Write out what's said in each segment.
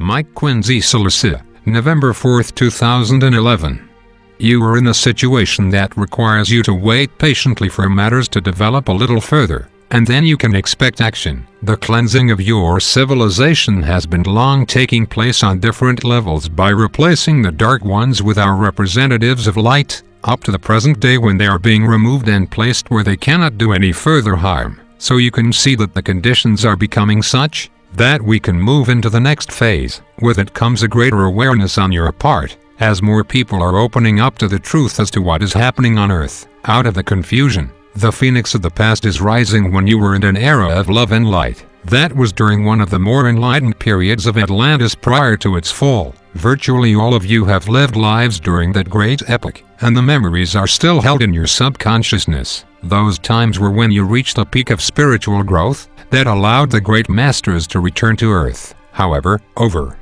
Mike Quinsey, SaLuSa, November 4, 2011. You are in a situation that requires you to wait patiently for matters to develop a little further, and then you can expect action. The cleansing of your civilization has been long taking place on different levels by replacing the dark ones with our representatives of light, up to the present day when they are being removed and placed where they cannot do any further harm. So you can see that the conditions are becoming such that we can move into the next phase. With it comes a greater awareness on your part, as more people are opening up to the truth as to what is happening on Earth. Out of the confusion, the phoenix of the past is rising when you were in an era of love and light. That was during one of the more enlightened periods of Atlantis prior to its fall. Virtually all of you have lived lives during that great epoch, and the memories are still held in your subconsciousness. Those times were when you reached a peak of spiritual growth that allowed the great masters to return to Earth. However, over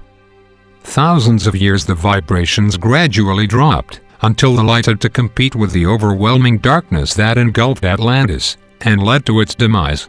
thousands of years the vibrations gradually dropped, until the light had to compete with the overwhelming darkness that engulfed Atlantis, and led to its demise.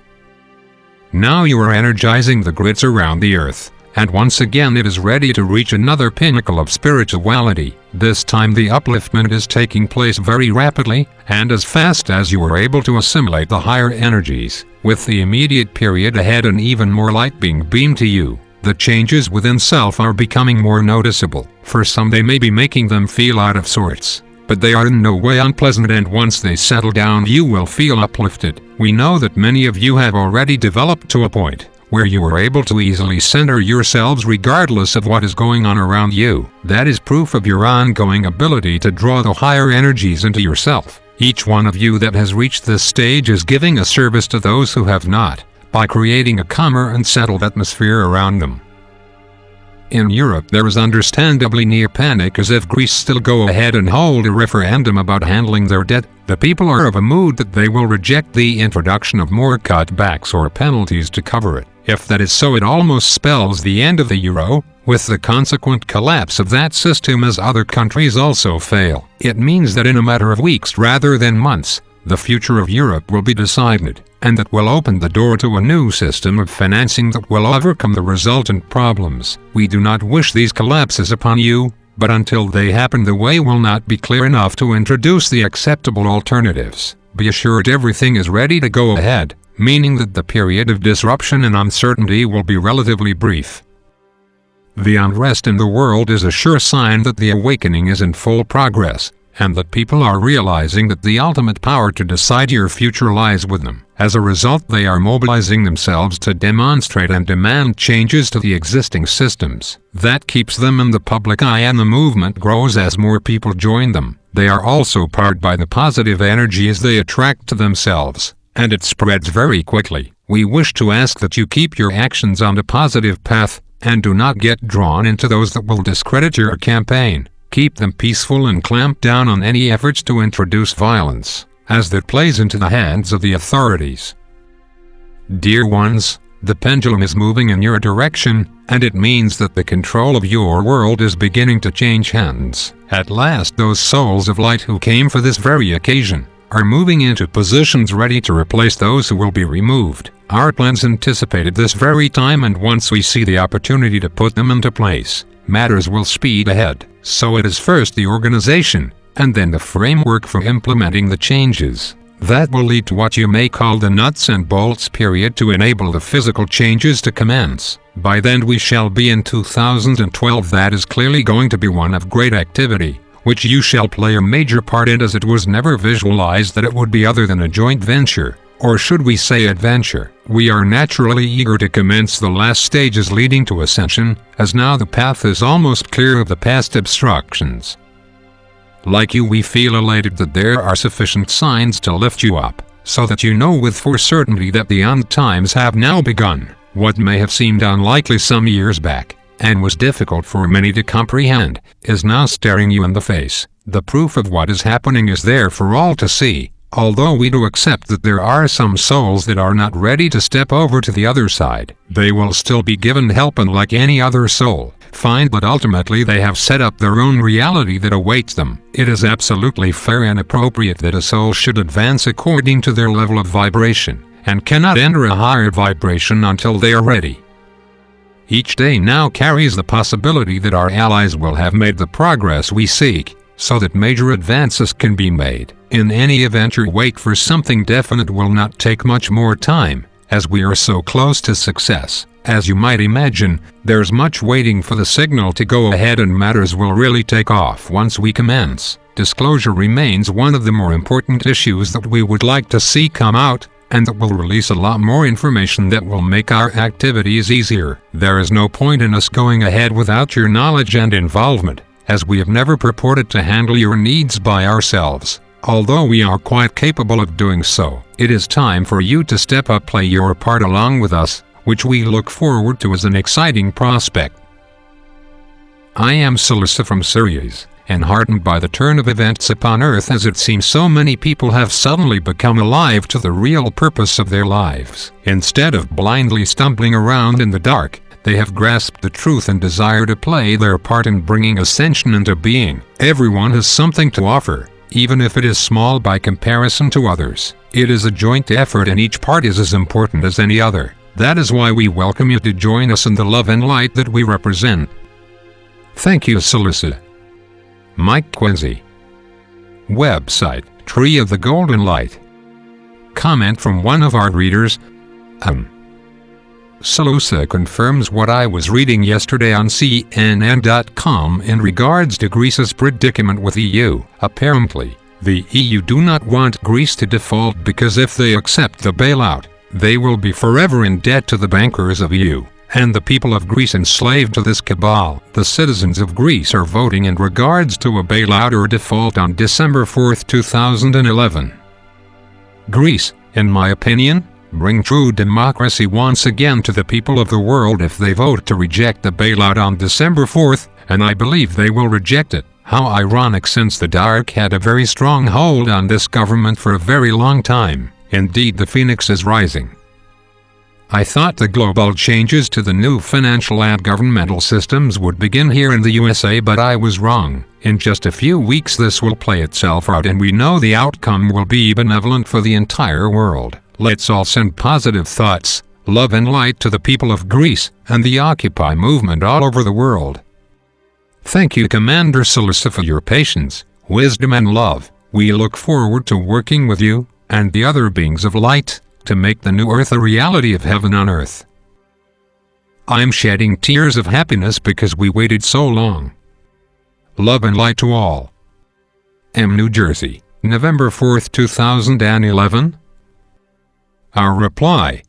Now you are energizing the grids around the Earth, and once again it is ready to reach another pinnacle of spirituality. This time the upliftment is taking place very rapidly, and as fast as you are able to assimilate the higher energies, with the immediate period ahead and even more light being beamed to you. The changes within self are becoming more noticeable. For some they may be making them feel out of sorts, but they are in no way unpleasant, and once they settle down you will feel uplifted. We know that many of you have already developed to a point where you are able to easily center yourselves regardless of what is going on around you. That is proof of your ongoing ability to draw the higher energies into yourself. Each one of you that has reached this stage is giving a service to those who have not, by creating a calmer and settled atmosphere around them. In Europe there is understandably near panic, as if Greece still go ahead and hold a referendum about handling their debt. The people are of a mood that they will reject the introduction of more cutbacks or penalties to cover it. If that is so, it almost spells the end of the euro, with the consequent collapse of that system as other countries also fail. It means that in a matter of weeks rather than months, the future of Europe will be decided, and that will open the door to a new system of financing that will overcome the resultant problems. We do not wish these collapses upon you, but until they happen the way will not be clear enough to introduce the acceptable alternatives. Be assured everything is ready to go ahead, meaning that the period of disruption and uncertainty will be relatively brief. The unrest in the world is a sure sign that the awakening is in full progress, and that people are realizing that the ultimate power to decide your future lies with them. As a result, they are mobilizing themselves to demonstrate and demand changes to the existing systems. That keeps them in the public eye, and the movement grows as more people join them. They are also powered by the positive energies they attract to themselves, and it spreads very quickly. We wish to ask that you keep your actions on the positive path, and do not get drawn into those that will discredit your campaign. Keep them peaceful and clamp down on any efforts to introduce violence, as that plays into the hands of the authorities. Dear ones, the pendulum is moving in your direction, and it means that the control of your world is beginning to change hands. At last those souls of light who came for this very occasion are moving into positions ready to replace those who will be removed. Our plans anticipated this very time, and once we see the opportunity to put them into place, matters will speed ahead. So it is first the organization, and then the framework for implementing the changes, that will lead to what you may call the nuts and bolts period to enable the physical changes to commence. By then we shall be in 2012. That is clearly going to be one of great activity, which you shall play a major part in, as it was never visualized that it would be other than a joint venture, or should we say adventure. We are naturally eager to commence the last stages leading to ascension, as now the path is almost clear of the past obstructions. Like you, we feel elated that there are sufficient signs to lift you up, so that you know with for certainty that the end times have now begun. What may have seemed unlikely some years back, and was difficult for many to comprehend, is now staring you in the face. The proof of what is happening is there for all to see. Although we do accept that there are some souls that are not ready to step over to the other side, they will still be given help, and like any other soul, find that ultimately they have set up their own reality that awaits them. It is absolutely fair and appropriate that a soul should advance according to their level of vibration, and cannot enter a higher vibration until they are ready. Each day now carries the possibility that our allies will have made the progress we seek, so that major advances can be made. In any event, your wait for something definite will not take much more time, as we are so close to success. As you might imagine, there's much waiting for the signal to go ahead, and matters will really take off once we commence. Disclosure remains one of the more important issues that we would like to see come out, and that will release a lot more information that will make our activities easier. There is no point in us going ahead without your knowledge and involvement, as we have never purported to handle your needs by ourselves. Although we are quite capable of doing so, it is time for you to step up, play your part along with us, which we look forward to as an exciting prospect. I am SaLuSa from Sirius, and heartened by the turn of events upon Earth, as it seems so many people have suddenly become alive to the real purpose of their lives. Instead of blindly stumbling around in the dark, they have grasped the truth and desire to play their part in bringing ascension into being. Everyone has something to offer, even if it is small by comparison to others. It is a joint effort, and each part is as important as any other. That is why we welcome you to join us in the love and light that we represent. Thank you, SaLuSa. Mike Quinsey. Website, Tree of the Golden Light. Comment from one of our readers. SaLuSa confirms what I was reading yesterday on CNN.com in regards to Greece's predicament with EU. Apparently, the EU do not want Greece to default, because if they accept the bailout, they will be forever in debt to the bankers of EU, and the people of Greece enslaved to this cabal. The citizens of Greece are voting in regards to a bailout or default on December 4, 2011. Greece, in my opinion, bring true democracy once again to the people of the world if they vote to reject the bailout on December 4th, and I believe they will reject it. How ironic, since the dark had a very strong hold on this government for a very long time. Indeed, the phoenix is rising. I thought the global changes to the new financial and governmental systems would begin here in the USA, but I was wrong. In just a few weeks this will play itself out, and we know the outcome will be benevolent for the entire world. Let's all send positive thoughts, love and light to the people of Greece and the Occupy movement all over the world. Thank you, Commander SaLuSa, for your patience, wisdom and love. We look forward to working with you and the other beings of light to make the new Earth a reality of heaven on Earth. I'm shedding tears of happiness because we waited so long. Love and light to all. New Jersey, November 4, 2011. Our reply.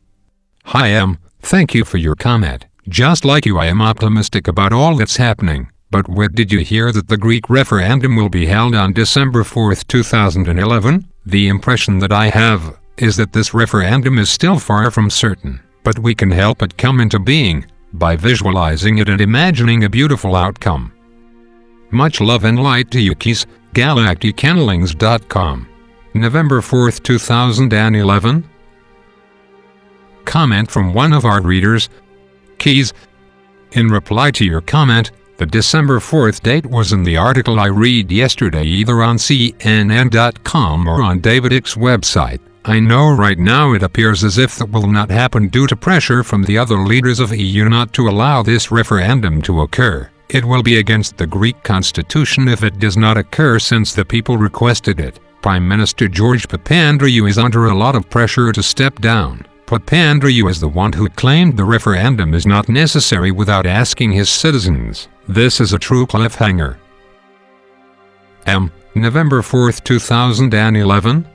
Hi thank you for your comment. Just like you, I am optimistic about all that's happening. But where did you hear that the Greek referendum will be held on December 4, 2011? The impression that I have is that this referendum is still far from certain, but we can help it come into being by visualizing it and imagining a beautiful outcome. Much love and light to you, Keys, Channellings.com. November 4, 2011. Comment from one of our readers. Keys. In reply to your comment, the December 4th date was in the article I read yesterday, either on CNN.com or on David Icke's website. I know right now it appears as if that will not happen due to pressure from the other leaders of EU not to allow this referendum to occur. It will be against the Greek constitution if it does not occur, since the people requested it. Prime Minister George Papandreou is under a lot of pressure to step down. Papandreou is the one who claimed the referendum is not necessary without asking his citizens. This is a true cliffhanger. November 4, 2011.